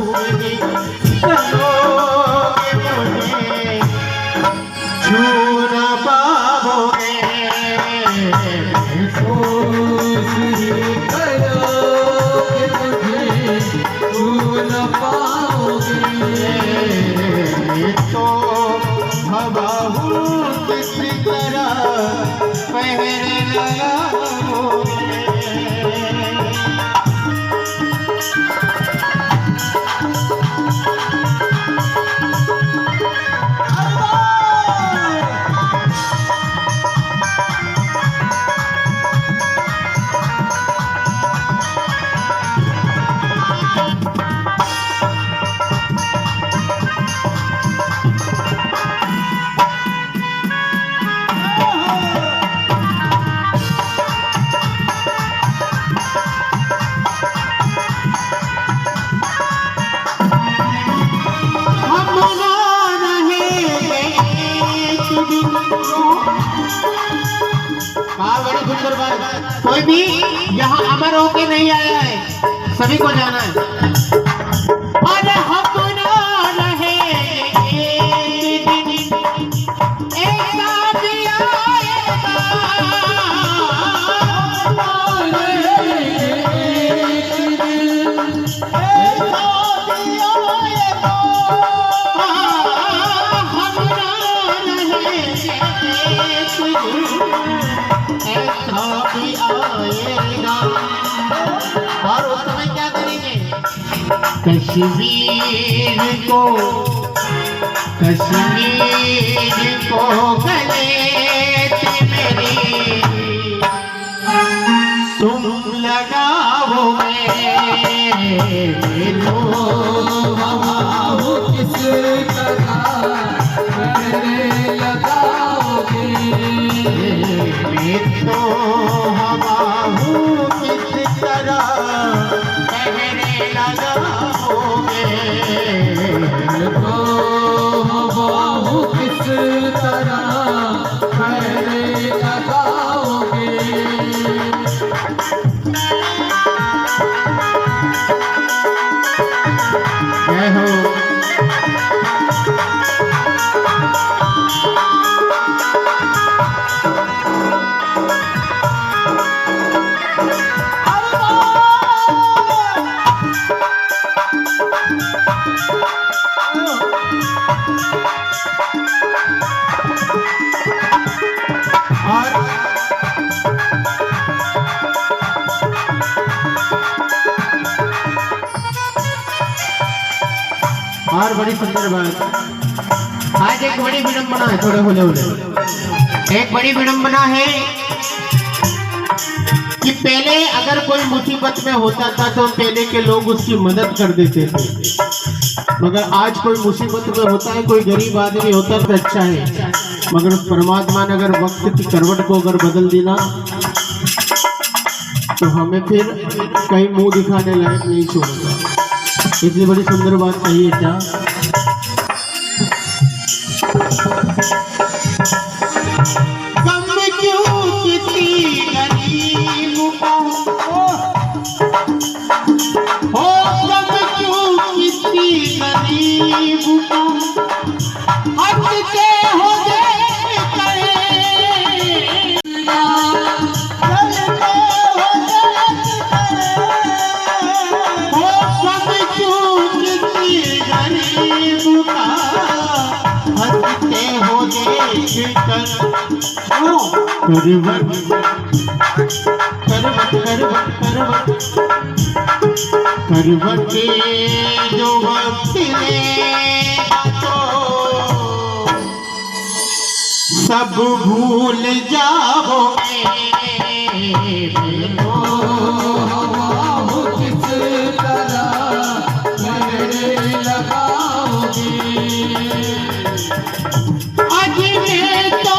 ही चलोगे मुझे छू न पाओगे। सोच ही करोगे मुझे छू न पाओगे। तो हवा हूँ किसी तरह पहरे लगाओगे। बड़ी सुंदर बात। कोई भी यहाँ अमर होके नहीं आया है, सभी को जाना है। अरे हम ना रहे एक दिन, ऐसा भी आएगा। और उस समय क्या करेंगे? कश्मीर को गले से मेरी तुम लगाओगे। तो हवा किस तरह पहरे लगाओगे। तो हवा हूँ किस तरह पहरे लगाओगे। तो हवा किस तरह पहरे लगाओगे। जय हो। और बड़ी सुंदर बात, आज एक बड़ी विडंबना है। थोड़े होले होले एक बड़ी विडंबना है कि पहले अगर कोई मुसीबत में होता था तो पहले के लोग उसकी मदद कर देते थे, मगर आज कोई मुसीबत में होता है, कोई गरीब आदमी होता है तो अच्छा है, मगर परमात्मा ने अगर वक्त की करवट को अगर बदल देना तो हमें फिर कहीं मुंह दिखाने लायक नहीं छोड़ेगा। इतनी बड़ी सुंदर बात कही है क्या? कम क्यों किसी गरीब को हो, कम क्यों किसी गरीब को हटते हो करवट जो वक्त तो सब भूल जाओगे। किस तरह पहरे लगाओगे। आज मैं तो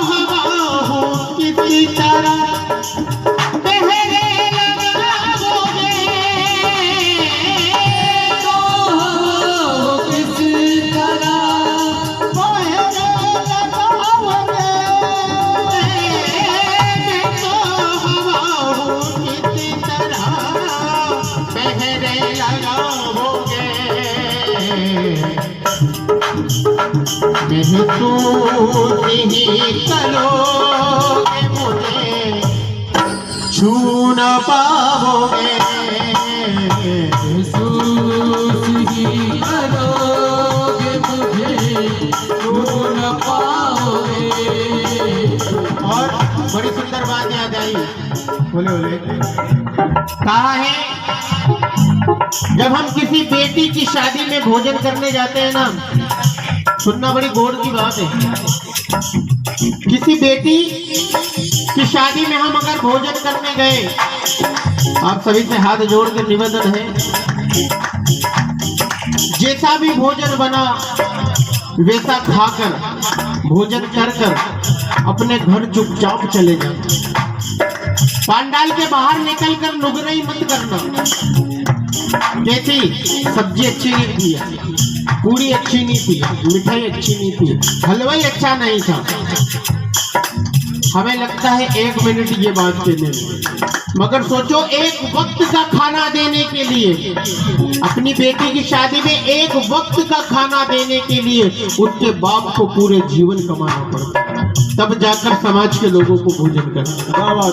हवा हूँ किसी तरह पहरे लगाओगे। तो हवा किस तरह पहरे लगाओगे। मैं तो हवा हूँ किसी तरह महसूस ही करोगे मुझे, छू न पाओगे। महसूस ही करोगे मुझे, छू न पाओगे। और बड़ी सुंदर बात याद आई, बोले बोले कहा है, जब हम किसी बेटी की शादी में भोजन करने जाते हैं ना, सुनना बड़ी गौर की बात है, किसी बेटी की शादी में हम अगर भोजन करने गए, आप सभी से हाथ जोड़ के निवेदन है, जैसा भी भोजन बना वैसा खाकर, भोजन कर कर अपने घर चुपचाप चले जाना। पांडाल के बाहर निकलकर नुगरई मत करना। कैसी सब्जी अच्छी नहीं थी, पूरी अच्छी नहीं थी, मिठाई अच्छी नहीं थी, हलवा ही अच्छा नहीं था। हमें लगता है 1 मिनट ये बात कहने में, मगर सोचो एक वक्त का खाना देने के लिए, अपनी बेटी की शादी में एक वक्त का खाना देने के लिए उसके बाप को पूरे जीवन कमाना पड़ता है, तब जाकर समाज के लोगों को भोजन करना।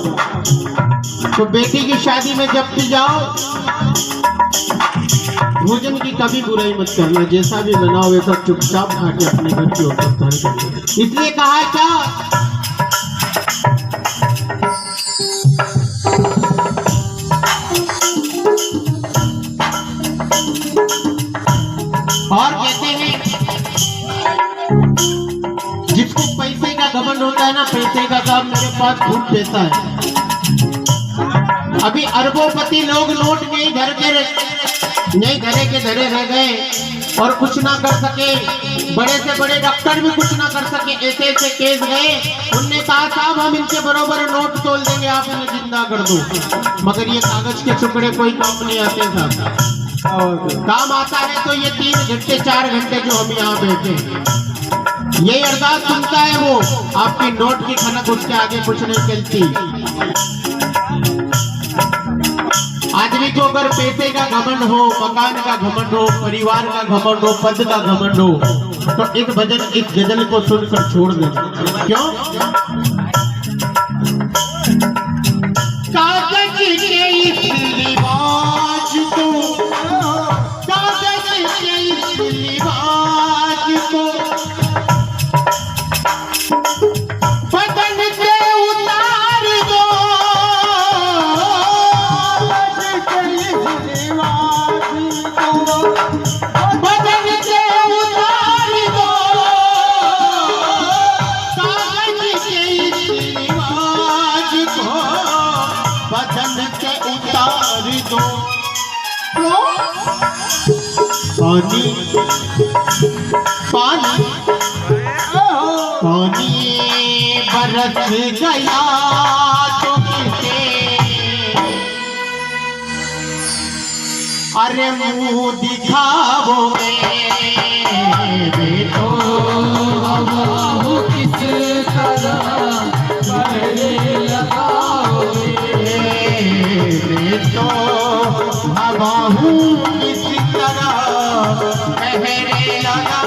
तो बेटी की शादी में जब भी जाओ, भोजन की कभी बुराई मत करना, जैसा भी बनाओ वैसा चुपचाप खा के अपने घर की ओर प्रस्थान करना। इसलिए कहा क्या, और कहते हैं जिसको पैसे का घमंड होता है ना, पैसे का काम मेरे पास खूब पैसा है। अभी अरबोपति लोग नोट नहीं धरे के धरे रह गए और कुछ ना कर सके, बड़े से बड़े डॉक्टर भी कुछ ना कर सके, ऐसे ऐसे केस गए। उनने कहा साहब हम इनके बरोबर नोट तोल देंगे, आप इन्हें जिंदा कर दो, मगर ये कागज के टुकड़े कोई काम नहीं आते साहब। काम आता है तो ये 3 घंटे 4 घंटे जो हम यहाँ बैठे हैं, ये अरदास सुनता है वो, आपकी नोट की खनक उसके आगे कुछ नहीं चलती। आदमी को अगर पैसे का घमंड हो, मकान का घमंड हो, परिवार का घमंड हो, पद का घमंड हो, तो इस भजन इस गजल को सुनकर छोड़ देना। क्यों? कागज के इस लिबास को, कागज के इस लिबास को बदन से उतार दो, बदन से उतार दो, कागज के इस लिबास को बदन से उतार दो। पानी पानी पानी बरस गया तो किसे, अरे मुंह दिखाओगे तो हवा किस तरह पहरे लगाओगे, तो हवा हूँ किस तरह पहरे लगा